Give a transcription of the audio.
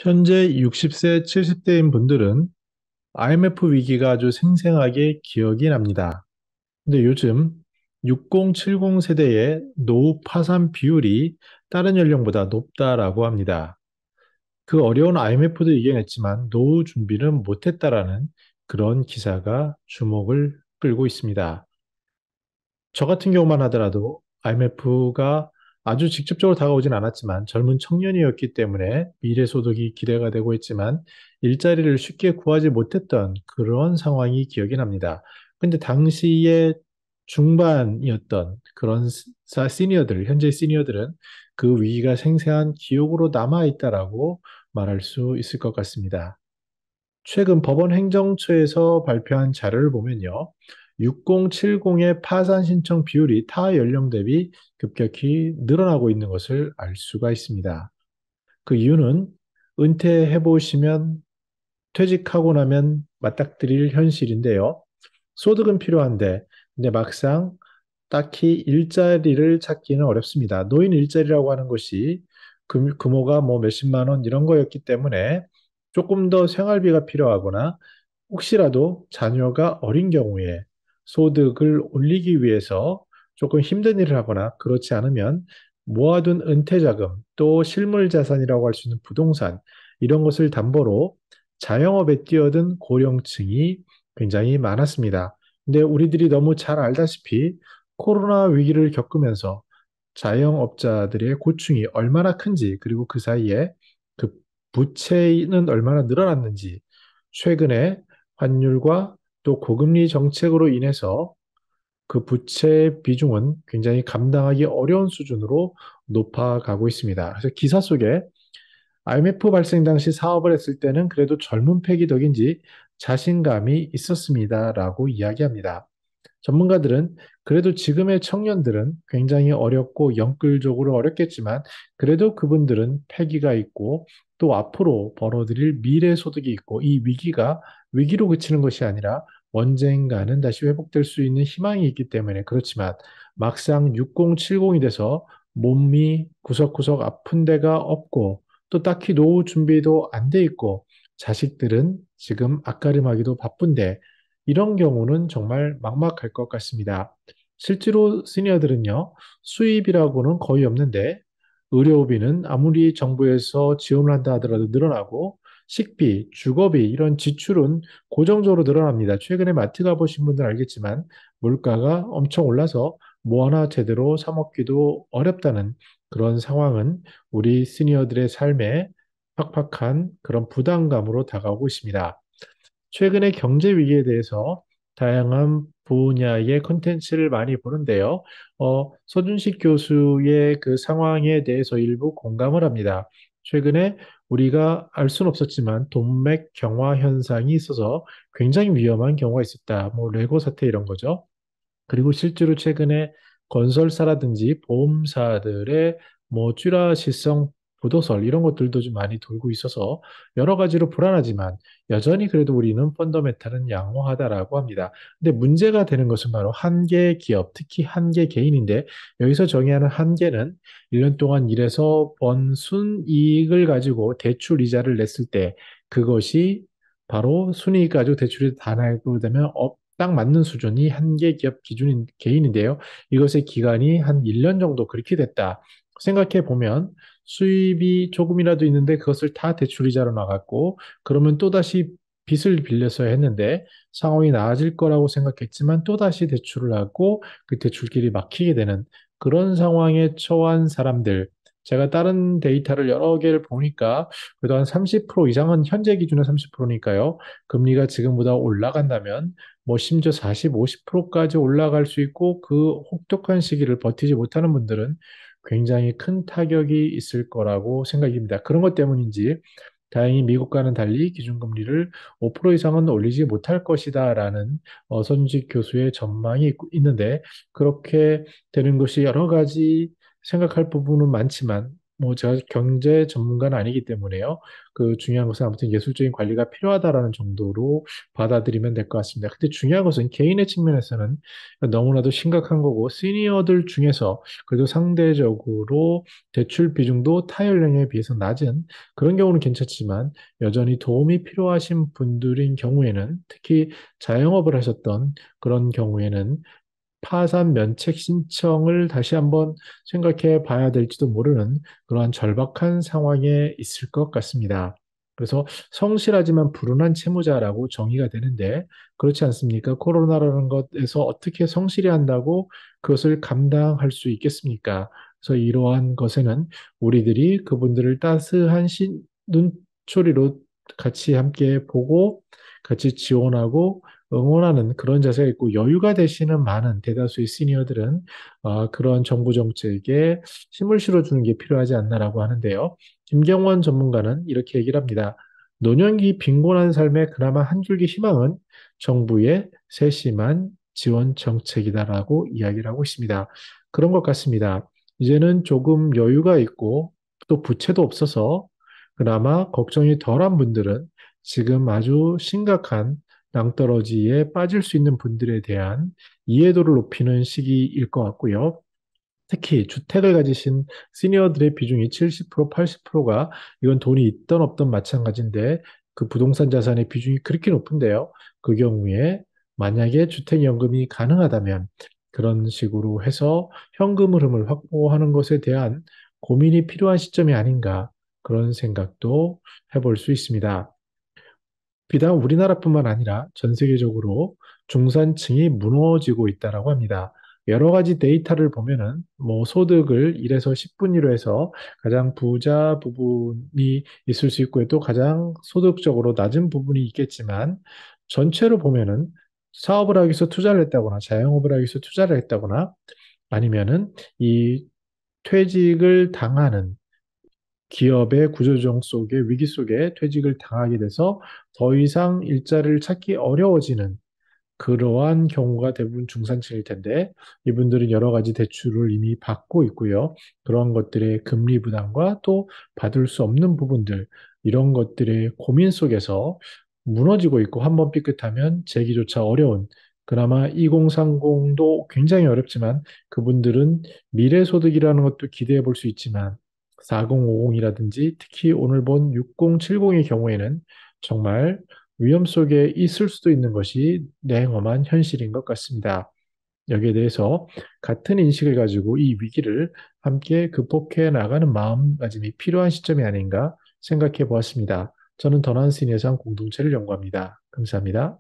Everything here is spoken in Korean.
현재 60세, 70세인 분들은 IMF 위기가 아주 생생하게 기억이 납니다. 근데 요즘 60, 70 세대의 노후 파산 비율이 다른 연령보다 높다라고 합니다. 그 어려운 IMF도 이겨냈지만 노후 준비는 못했다라는 그런 기사가 주목을 끌고 있습니다. 저 같은 경우만 하더라도 IMF가 아주 직접적으로 다가오진 않았지만 젊은 청년이었기 때문에 미래 소득이 기대가 되고 있지만 일자리를 쉽게 구하지 못했던 그런 상황이 기억이 납니다. 근데 당시에 중반이었던 그런 시니어들, 현재 시니어들은 그 위기가 생생한 기억으로 남아 있다라고 말할 수 있을 것 같습니다. 최근 법원 행정처에서 발표한 자료를 보면요. 6070의 파산 신청 비율이 타 연령 대비 급격히 늘어나고 있는 것을 알 수가 있습니다. 그 이유는 은퇴해 보시면 퇴직하고 나면 맞닥뜨릴 현실인데요. 소득은 필요한데, 근데 막상 딱히 일자리를 찾기는 어렵습니다. 노인 일자리라고 하는 것이 규모가 뭐 몇십만 원 이런 거였기 때문에 조금 더 생활비가 필요하거나 혹시라도 자녀가 어린 경우에 소득을 올리기 위해서 조금 힘든 일을 하거나 그렇지 않으면 모아둔 은퇴자금 또 실물 자산이라고 할 수 있는 부동산 이런 것을 담보로 자영업에 뛰어든 고령층이 굉장히 많았습니다. 근데 우리들이 너무 잘 알다시피 코로나 위기를 겪으면서 자영업자들의 고충이 얼마나 큰지, 그리고 그 사이에 그 부채는 얼마나 늘어났는지, 최근에 환율과 또 고금리 정책으로 인해서 그 부채 비중은 굉장히 감당하기 어려운 수준으로 높아가고 있습니다. 그래서 기사 속에 IMF 발생 당시 사업을 했을 때는 그래도 젊은 패기 덕인지 자신감이 있었습니다라고 이야기합니다. 전문가들은 그래도 지금의 청년들은 굉장히 어렵고 영끌적으로 어렵겠지만 그래도 그분들은 패기가 있고 또 앞으로 벌어들일 미래 소득이 있고 이 위기가 위기로 그치는 것이 아니라 언젠가는 다시 회복될 수 있는 희망이 있기 때문에 그렇지만 막상 6070이 돼서 몸이 구석구석 아픈 데가 없고 또 딱히 노후 준비도 안 돼 있고 자식들은 지금 앞가림하기도 바쁜데 이런 경우는 정말 막막할 것 같습니다. 실제로 시니어들은요, 수입이라고는 거의 없는데, 의료비는 아무리 정부에서 지원을 한다 하더라도 늘어나고, 식비, 주거비, 이런 지출은 고정적으로 늘어납니다. 최근에 마트 가보신 분들 알겠지만, 물가가 엄청 올라서 뭐 하나 제대로 사 먹기도 어렵다는 그런 상황은 우리 시니어들의 삶에 팍팍한 그런 부담감으로 다가오고 있습니다. 최근에 경제 위기에 대해서 다양한 분야의 콘텐츠를 많이 보는데요. 서준식 교수의 그 상황에 대해서 일부 공감을 합니다. 최근에 우리가 알 수는 없었지만 동맥 경화 현상이 있어서 굉장히 위험한 경우가 있었다. 뭐 레고 사태 이런 거죠. 그리고 실제로 최근에 건설사라든지 보험사들의 뭐 찌라시성 부도설 이런 것들도 좀 많이 돌고 있어서 여러 가지로 불안하지만 여전히 그래도 우리는 펀더멘탈은 양호하다라고 합니다. 근데 문제가 되는 것은 바로 한 개 기업, 특히 한 개 개인인데 여기서 정의하는 한계는 1년 동안 일해서 번 순이익을 가지고 대출 이자를 냈을 때 그것이 바로 순이익 가지고 대출이 다 나고 되면 딱 맞는 수준이 한 개 기업 기준인 개인인데요. 이것의 기간이 한 1년 정도 그렇게 됐다. 생각해 보면 수입이 조금이라도 있는데 그것을 다 대출이자로 나갔고 그러면 또다시 빚을 빌려서 했는데 상황이 나아질 거라고 생각했지만 또다시 대출을 하고 그 대출길이 막히게 되는 그런 상황에 처한 사람들 제가 다른 데이터를 여러 개를 보니까 그래도 한 30% 이상은 현재 기준의 30%니까요. 금리가 지금보다 올라간다면 뭐 심지어 40, 50%까지 올라갈 수 있고 그 혹독한 시기를 버티지 못하는 분들은 굉장히 큰 타격이 있을 거라고 생각입니다. 그런 것 때문인지 다행히 미국과는 달리 기준금리를 5% 이상은 올리지 못할 것이다라는 선직 교수의 전망이 있는데 그렇게 되는 것이 여러 가지 생각할 부분은 많지만 뭐 제가 경제 전문가는 아니기 때문에요. 그 중요한 것은 아무튼 예술적인 관리가 필요하다라는 정도로 받아들이면 될 것 같습니다. 근데 중요한 것은 개인의 측면에서는 너무나도 심각한 거고 시니어들 중에서 그래도 상대적으로 대출 비중도 타 연령에 비해서 낮은 그런 경우는 괜찮지만 여전히 도움이 필요하신 분들인 경우에는 특히 자영업을 하셨던 그런 경우에는 파산 면책 신청을 다시 한번 생각해 봐야 될지도 모르는 그러한 절박한 상황에 있을 것 같습니다. 그래서 성실하지만 불운한 채무자라고 정의가 되는데 그렇지 않습니까? 코로나라는 것에서 어떻게 성실히 한다고 그것을 감당할 수 있겠습니까? 그래서 이러한 것에는 우리들이 그분들을 따스한 눈초리로 같이 함께 보고 같이 지원하고 응원하는 그런 자세가 있고 여유가 되시는 많은 대다수의 시니어들은 그런 정부 정책에 힘을 실어주는 게 필요하지 않나라고 하는데요. 김경원 전문가는 이렇게 얘기를 합니다. 노년기 빈곤한 삶의 그나마 한 줄기 희망은 정부의 세심한 지원 정책이다라고 이야기를 하고 있습니다. 그런 것 같습니다. 이제는 조금 여유가 있고 또 부채도 없어서 그나마 걱정이 덜한 분들은 지금 아주 심각한 낭떠러지에 빠질 수 있는 분들에 대한 이해도를 높이는 시기일 것 같고요. 특히 주택을 가지신 시니어들의 비중이 70%, 80%가 이건 돈이 있던 없던 마찬가지인데 그 부동산 자산의 비중이 그렇게 높은데요. 그 경우에 만약에 주택연금이 가능하다면 그런 식으로 해서 현금 흐름을 확보하는 것에 대한 고민이 필요한 시점이 아닌가 그런 생각도 해볼 수 있습니다. 비단 우리나라뿐만 아니라 전 세계적으로 중산층이 무너지고 있다라고 합니다. 여러 가지 데이터를 보면은 뭐 소득을 1에서 10분위로 해서 가장 부자 부분이 있을 수 있고 또 가장 소득적으로 낮은 부분이 있겠지만 전체로 보면은 사업을 하기 위해서 투자를 했다거나 자영업을 하기 위해서 투자를 했다거나 아니면은 이 퇴직을 당하는 기업의 구조조정 속에 위기 속에 퇴직을 당하게 돼서 더 이상 일자리를 찾기 어려워지는 그러한 경우가 대부분 중산층일 텐데 이분들은 여러 가지 대출을 이미 받고 있고요. 그런 것들의 금리 부담과 또 받을 수 없는 부분들 이런 것들의 고민 속에서 무너지고 있고 한번 삐끗하면 재기조차 어려운 그나마 2030도 굉장히 어렵지만 그분들은 미래소득이라는 것도 기대해 볼 수 있지만 4050이라든지 특히 오늘 본 6070의 경우에는 정말 위험 속에 있을 수도 있는 것이 냉엄한 현실인 것 같습니다. 여기에 대해서 같은 인식을 가지고 이 위기를 함께 극복해 나가는 마음가짐이 필요한 시점이 아닌가 생각해 보았습니다. 저는 더난스인 예상 공동체를 연구합니다. 감사합니다.